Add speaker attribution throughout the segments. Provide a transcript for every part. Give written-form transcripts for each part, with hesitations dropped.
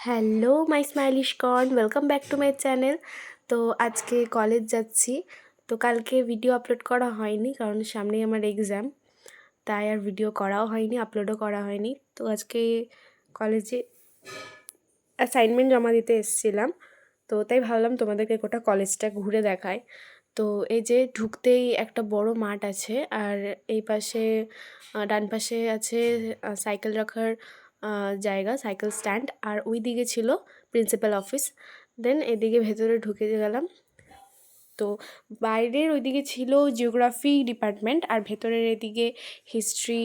Speaker 1: Hello my smilish corn, welcome back to my channel. তো আজকে college যাচ্ছি। তো কালকে ভিডিও আপলোড করা হয়নি কারণ সামনেই আমার এক্সাম, তাই আর ভিডিও করাও হয়নি, আপলোডও করা হয়নি। তো আজকে কলেজে অ্যাসাইনমেন্ট জমা দিতে এসেছিলাম, তো তাই ভাবলাম তোমাদেরকে গোটা কলেজটা ঘুরে দেখায়। তো এই যে ঢুকতেই একটা বড় মাঠ আছে, আর এই পাশে ডান পাশে আছে সাইকেল রাখার জায়গা, সাইকেল স্ট্যান্ড, আর ওই দিকে ছিল প্রিন্সিপাল অফিস। দেন এদিকে ভেতরে ঢুকে গেলাম। তো বাইরের ওইদিকে ছিল জিওগ্রাফি ডিপার্টমেন্ট, আর ভেতরের এদিকে হিস্ট্রি,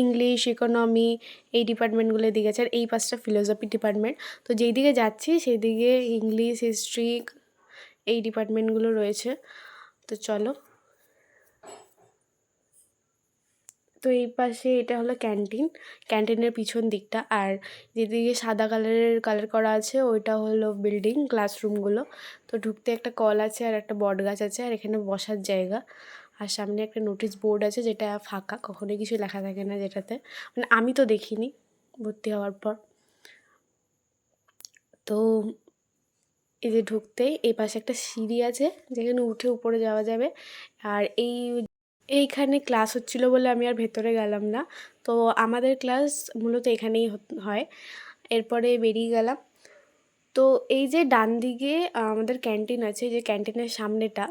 Speaker 1: ইংলিশ, ইকোনমি, এই ডিপার্টমেন্টগুলোর দিকে আছে। আর এই পাশটা ফিলোসফি ডিপার্টমেন্ট। তো যেই দিকে যাচ্ছি সেই দিকে ইংলিশ, হিস্ট্রি, এই ডিপার্টমেন্টগুলো রয়েছে। তো চলো। তো এই পাশে এটা হলো ক্যান্টিন, ক্যান্টিনের পিছন দিকটা। আর যেদিকে সাদা কালার করা আছে ওইটা হলো বিল্ডিং, ক্লাসরুমগুলো। তো ঢুকতে একটা কল আছে আর একটা বট গাছ আছে, আর এখানে বসার জায়গা। আর সামনে একটা নোটিশ বোর্ড আছে যেটা ফাঁকা, কখনোই কিছু লেখা থাকে না যেটাতে, মানে আমি তো দেখিনি ভর্তি হওয়ার পর। তো এই যে ঢুকতেই এই পাশে একটা সিঁড়ি আছে যেখানে উঠে উপরে যাওয়া যাবে। আর এইখানে ক্লাস হচ্ছিল বলে আমি আর ভেতরে গেলাম না। তো আমাদের ক্লাস মূলত এখানেই হয়। এরপরে বেরিয়ে গেলাম। তো এই যে ডান দিকে আমাদের ক্যান্টিন আছে, যে ক্যান্টিনের সামনেটা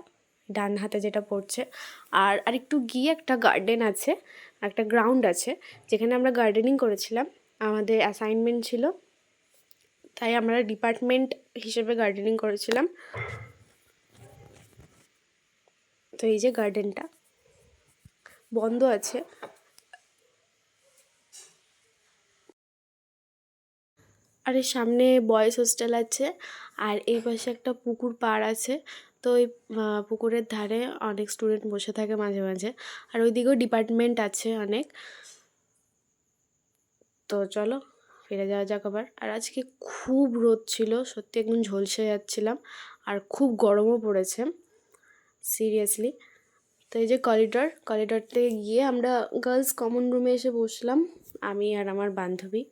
Speaker 1: ডান হাতে যেটা পড়ছে, আর আরেকটু গিয়ে একটা গার্ডেন আছে, একটা গ্রাউন্ড আছে যেখানে আমরা গার্ডেনিং করেছিলাম। আমাদের অ্যাসাইনমেন্ট ছিল, তাই আমরা ডিপার্টমেন্ট হিসেবে গার্ডেনিং করেছিলাম। তো এই যে গার্ডেনটা বন্ধ আছে। আর এর সামনে বয়েজ হোস্টেল আছে, আর এই পাশে একটা পুকুর পাড় আছে। তো ওই পুকুরের ধারে অনেক স্টুডেন্ট বসে থাকে মাঝে মাঝে। আর ওইদিকেও ডিপার্টমেন্ট আছে অনেক। তো চলো ফিরে যাওয়া যাক আবার। আর আজকে খুব রোদ ছিল, সত্যি একদম ঝলসে যাচ্ছিলাম, আর খুব গরমও পড়েছে সিরিয়াসলি। তো এই যে করিডর থেকে গিয়ে আমরা গার্লস কমন রুমে এসে বসলাম, আমি আর আমার বান্ধবী।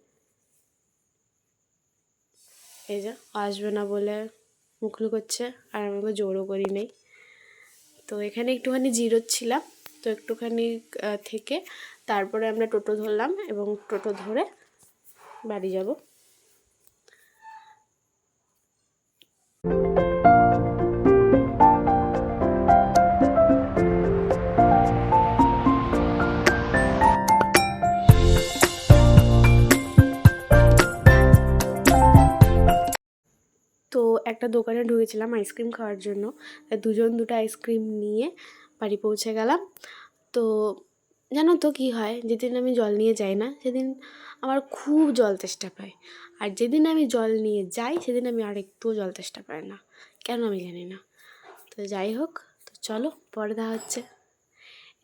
Speaker 1: এই যে আসবে না বলে মুখ লুকোচ্ছে, আর আমাকে জোরও করি নেই। তো এখানে একটুখানি জিরোচ্ছিলাম, তো একটুখানি থেকে তারপরে আমরা টোটো ধরলাম এবং টোটো ধরে বাড়ি যাব। তো একটা দোকানে ঢুকেছিলাম আইসক্রিম খাওয়ার জন্য, দুজন দুটো আইসক্রিম নিয়ে বাড়ি পৌঁছে গেলাম। তো জানো তো কী হয়, যেদিন আমি জল নিয়ে যাই না সেদিন আমার খুব জল তেষ্টা পায়, আর যেদিন আমি জল নিয়ে যাই সেদিন আমি আর একটুও জল তেষ্টা পাই না, কেন আমি জানি না। তো যাই হোক, তো চলো পরে দেখা হচ্ছে।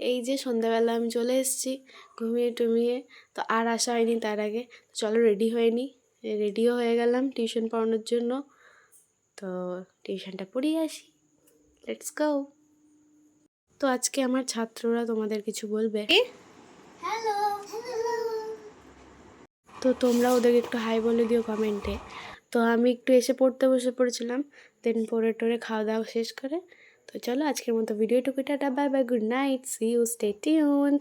Speaker 1: এই যে সন্ধ্যাবেলা আমি চলে এসেছি ঘুমিয়ে টুমিয়ে, তো আর আসা হয়নি তার আগে। চলো রেডি হয়ে নিই, রেডিও হয়ে গেলাম টিউশন পড়ানোর জন্য। তো টিউশনটা পড়িয়ে আসি, লেটস গো। তো আজকে আমার ছাত্ররা তোমাদের কিছু বলবে,
Speaker 2: হ্যালো।
Speaker 1: তো তোমরা ওদেরকে একটু হাই বলে দিও কমেন্টে। তো আমি একটু এসে পড়তে বসে পড়েছিলাম, দেন পড়ে টোরে খাওয়া দাওয়া শেষ করে। তো চলো আজকের মতো ভিডিওটুকু, tata, bye bye, good night, see you, stay tuned.